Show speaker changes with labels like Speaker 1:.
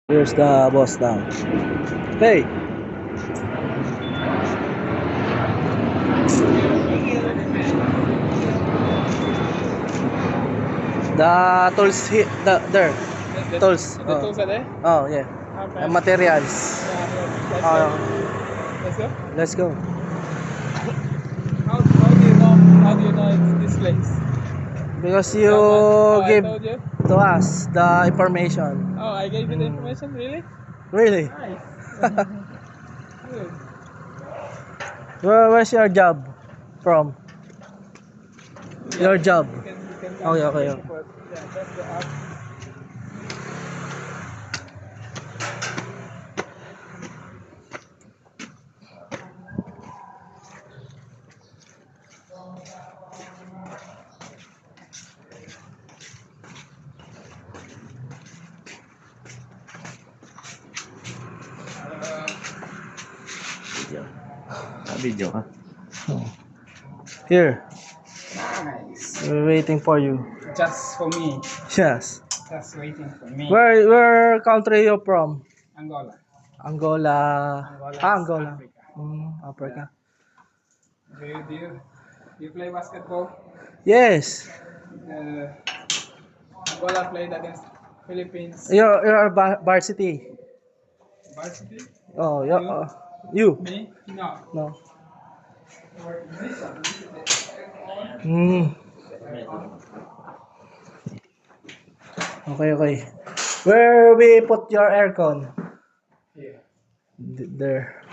Speaker 1: Here's the boss now. Hey. The tools there. Tools.
Speaker 2: The tools are there?
Speaker 1: Oh yeah.
Speaker 2: Okay.
Speaker 1: And materials.
Speaker 2: Yeah, let's go.
Speaker 1: Let's go.
Speaker 2: How do you know it's this place?
Speaker 1: Because you
Speaker 2: I
Speaker 1: give
Speaker 2: told you?
Speaker 1: to us the information.
Speaker 2: Oh, I gave you the information, really?
Speaker 1: Really?
Speaker 2: Nice. Good.
Speaker 1: Where's your job from? Your job.
Speaker 2: You can
Speaker 1: Okay, okay.
Speaker 2: yeah, that's the app.
Speaker 1: Video ka. Here,
Speaker 2: Nice.
Speaker 1: we're waiting for you.
Speaker 2: Just for me.
Speaker 1: Yes.
Speaker 2: Just waiting for me.
Speaker 1: Where country you from?
Speaker 2: Angola.
Speaker 1: Angola. Angola.
Speaker 2: Africa.
Speaker 1: Africa.
Speaker 2: Do you play basketball?
Speaker 1: Yes.
Speaker 2: Angola played against Philippines.
Speaker 1: You're varsity.
Speaker 2: Varsity?
Speaker 1: Oh, you.
Speaker 2: Me? No.
Speaker 1: No. Hmm. Okay. Where we put your aircon?
Speaker 2: Here.
Speaker 1: There.